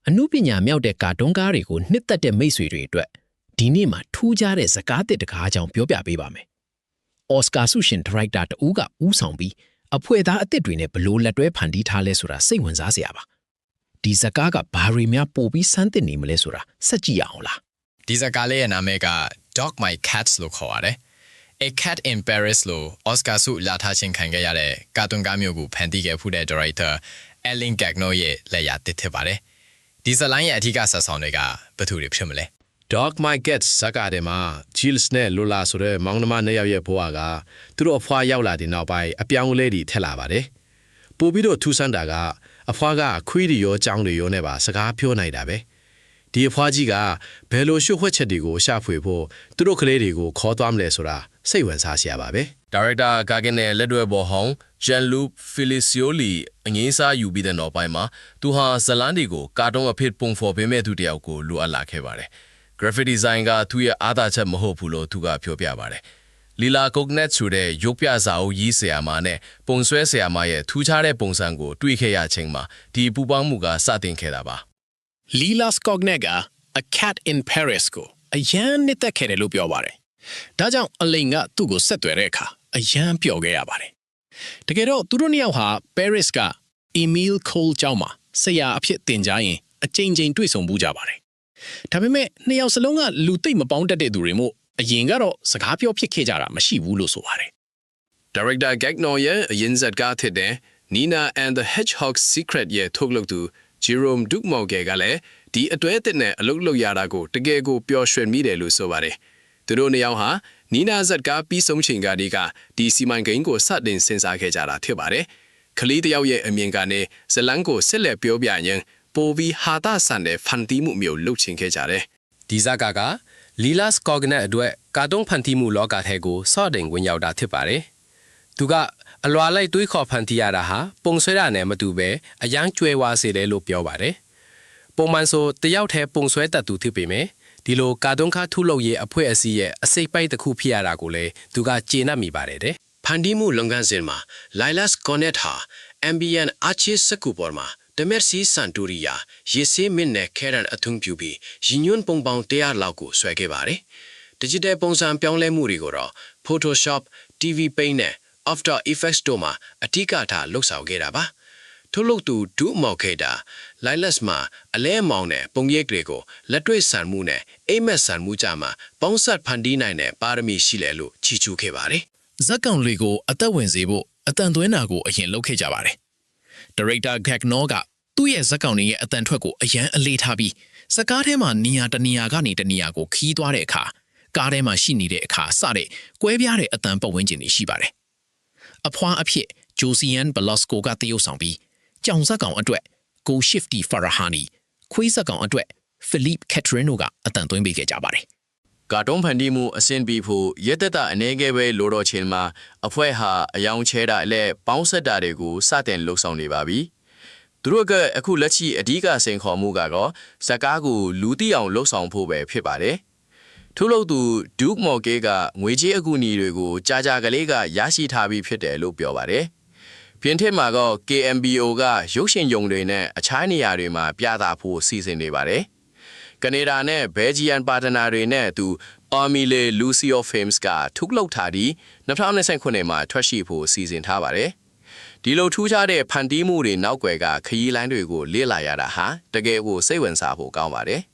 အနုပညာမြောက်တဲ့ကာတွန်းကားတွေကိုနှစ်သက်တဲ့မိတ်ဆွေတွေအတွက်ဒီနေ့မှာထူးခြားတဲ့စကားသစ်တကားကြောင့်ပြောပြပေးပါမယ်။အော်စကာဆုရှင်ဒါရိုက်တာတဦးကဦးဆောင်ပြီးအဖွဲ့သားအသစ်တွေနဲ့ဘလို့လက်တွဲဖန်တီးထားလဲဆိုတာစိတ်ဝင်စားစရာပါ။ဒီစကားကဘာတွေများပို့ပြီးစမ်းသစ်နေမလဲဆိုတာစက်ကြည့်ရအောင်လား။ ဒီစကားလေးရဲ့နာမည်က Dog My Cats လို့ခေါ်ရတယ်။ A Cat in Paris လို့အော်စကာဆုလာထားခြင်းခံခဲ့ရတဲ့ကာတွန်းကားမျိုးကိုဖန်တီးခဲ့ဖူးတဲ့ဒါရိုက်တာ Alain Gagnon ရဲ့လက်ရာတစ်ထစ်ပါတယ်။ဒီဇလိုင်းရဲ့အထူးဆက်ဆောင်တွေကဘယ်သူတွေဖြစ်မလဲ Dog My Cats စကားထဲမှာ Gilles နဲ့ Lola ဆိုတဲ့မောင်နှမနှစ်ယောက်ရဲ့ဘဝကသူတို့အဖွားရောက်လာတဲ့နောက်ပိုင်းအပြောင်းအလဲတွေထက်လာပါတယ်။ပို့ပြီးတော့ထူးဆန်းတာကအဖွားကခွေးတွေရောကြောင်းတွေရောနဲ့ပါစကားပြောနိုင်တာပဲ။ဒီအဖွားကြီးကဘယ်လိုရှုပ်ဝှက်ချက်တွေကိုရှာဖွေဖို့သူတို့ကလေးတွေကိုခေါ်သွားမလဲဆိုတာစိတ်ဝင်စားစရာပါပဲ။ ဒါရိုက်တာဂါဂင်နဲ့လက်တွဲပေါ်ဟောင်းဂျန်လူဖီလီစီယိုလီအငိမ့်စားယူပြီးတဲ့နောက်ပိုင်းမှာသူဟာဇလန်ဒီကိုကာတွန်းအဖြစ်ပုံဖော်ပေးမဲ့သူတယောက်ကိုလိုအပ်လာခဲ့ပါတယ်။ graphic design ကသူ့ရဲ့အားသာချက်မဟုတ်ဘူးလို့သူကပြောပြပါတယ်။ လီလာကိုကနက်ဆိုတဲ့ရုပ်ပြစာအုပ်ရေးဆရာမနဲ့ပုံဆွဲဆရာမရဲ့ထူးခြားတဲ့ပုံစံကိုတွေ့ခဲ့ရချိန်မှာဒီပူပေါင်းမှုကစတင်ခဲ့တာပါ။ Lila Skognet က A Cat in Paris ကိုအရန်နှစ်သက်ခဲ့တယ်လို့ပြောပါတယ်။ဒါကြောင့်အလိန်ကသူ့ကိုဆက်သွယ်တဲ့အခါအရန်ပျော်ခဲ့ရပါတယ်။တကယ်တော့သူတို့နှစ်ယောက်ဟာ Paris က Emile Cole ကျောင်းမှာဆရာအဖြစ်သင်ကြားရင်အကြိမ်ကြိမ်တွေ့ဆုံမှုကြပါတယ်။ဒါပေမဲ့နှစ်ယောက်စလုံးကလူသိမ့်မပေါင်းတတ်တဲ့သူတွေမို့အရင်ကတော့စကားပြောဖြစ်ခဲ့ကြတာမရှိဘူးလို့ဆိုပါတယ်။ Director Gagnon ရဲ့အရင်ဇာတ်ကားဖြစ်တဲ့ Nina and the Hedgehog's Secret ရဲ့ထုတ်လုပ်သူ Jerome Ducmauge ကလည်းဒီအတွဲအသစ်နဲ့အလုပ်လုပ်ရတာကိုတကယ်ကိုပျော်ရွှင်မိတယ်လို့ဆိုပါတယ်။သူတို့နှစ်ယောက်ဟာနီနာဇတ်ကားပြီးဆုံးချိန်ကတည်းကဒီစီမံကိန်းကိုစတင်စဉ်းစားခဲ့ကြတာဖြစ်ပါတယ်။ကလေးတယောက်ရဲ့အမြင်ကနေဇလန်ကိုဆက်လက်ပြောပြရင်ပိုပြီးဟာတာဆန်တဲ့ဖန်တီးမှုမျိုးလုပ်ချင်ခဲ့ကြတယ်။ ဒီဇာကာကလီလာစကော့ဂနက်အတွက်ကာတွန်းဖန်တီးမှုလောကထဲကိုစော့တင်ဝင်ရောက်တာဖြစ်ပါတယ်။သူကအလွာလိုက်တွေးခေါ်ဖန်တီးရတာဟာပုံဆွဲတာနဲ့မတူပဲအယမ်းကျွဲဝါစေတယ်လို့ပြောပါတယ်။ပုံမှန်ဆိုတယောက်တည်းပုံဆွဲတတ်သူဖြစ်ပေမဲ့ဒီလိုကာတွန်းကားထုလုပ်ရေးအဖွဲ့အစည်းရဲ့အစိပ်ပိုက်တစ်ခုဖြစ်ရတာကိုလည်းသူကကျေနပ်မိပါတယ်တဲ့ ဖန်တီးမှုလုပ်ငန်းစဉ်မှာ Lilas Cornet ဟာ Ambient Arches စကူပေါ်မှာတမက်စီစန်တူရီယာရေဆေးမင်းနဲ့ခဲရန်အထုံးပြူပြီးရည်ညွှန်းပုံပေါင်း100လောက်ကိုဆွဲခဲ့ပါတယ်။ Digital ပုံစံပြောင်းလဲမှုတွေကိုတော့ Photoshop, TV Paint နဲ့ After Effects တို့မှာအထူးထားလှုပ်ဆောင်ခဲ့တာပါ။ထုတ်လုပ်သူဒူမော်ခေတာ Lilas မှာအလဲအမောင်နဲ့ပုံရိပ်တွေကိုလက်တွေ့ဆန်မှုနဲ့အိမ်မက်ဆန်မှုကြမှာပေါင်းစပ်ဖန်တီးနိုင်တဲ့ပါရမီရှိလေလို့ချီးကျူးခဲ့ပါတယ်။ ဇက်ကောင်တွေကိုအသက်ဝင်စေဖို့အတန်သွင်းတာကိုအရင်လုပ်ခဲ့ကြပါတယ်။ Director Gagnon ကသူ့ရဲ့ဇက်ကောင်တွေရဲ့အတန်ထွက်ကိုအရန်အလေးထားပြီးစကားထဲမှာနေရာတနေရာကနေတနေရာကိုခီးသွားတဲ့အခါကားထဲမှာရှိနေတဲ့အခါစတဲ့ကွဲပြားတဲ့အတန်ပတ်ဝန်းကျင်တွေရှိပါတယ်။အဖွားအဖြစ် Josiane Belasco ကတရုပ်ဆောင်ပြီးကြောင်ဇက်ကောင်အတွက် Go Shifty Farahani ခွေးဇက်ကောင်အတွက် Philippe Catrino ကအတန်သွင်းပေးခဲ့ကြပါတယ်။ ကာတွန်းဖန်တီးမှုအဆင့်ပြီးဖို့ရက်သက်တာအနေငယ်ပဲလိုတော့ချင်းမှာအဖွဲ့ဟာအယောင်ချဲတာအလဲပေါင်းဆက်တာတွေကိုစတင်လှုပ်ဆောင်နေပါပြီ။သူတို့ကအခုလက်ရှိအဓိကစိန်ခေါ်မှုကတော့ဇက်ကားကိုလူသိအောင်လှုပ်ဆောင်ဖို့ပဲဖြစ်ပါတယ်။ထုတ်လုပ်သူဒူးမော်ကေကငွေကြေးအကူအညီတွေကိုကြာကလေးကရရှိထားပြီးဖြစ်တယ်လို့ပြောပါတယ်။ပြင်ထစ်မှာတော့ KMBO ကရုပ်ရှင်ရုံတွေနဲ့အခြားနေရာတွေမှာပြသဖို့စီစဉ်နေပါတယ်။ကနေဒါနဲ့ဘယ်ဂျီယန်ပါတနာတွေနဲ့သူ Armile Lucio Films ကထုတ်လုပ်ထားပြီး2029မှာထွက်ရှိဖို့စီစဉ်ထားပါတယ်။ဒီလိုထူးခြားတဲ့ဖန်တီးမှုတွေနောက်ွယ်ကခရီးလမ်းတွေကိုလေ့လာရတာဟာတကယ်ကိုစိတ်ဝင်စားဖို့ကောင်းပါတယ်။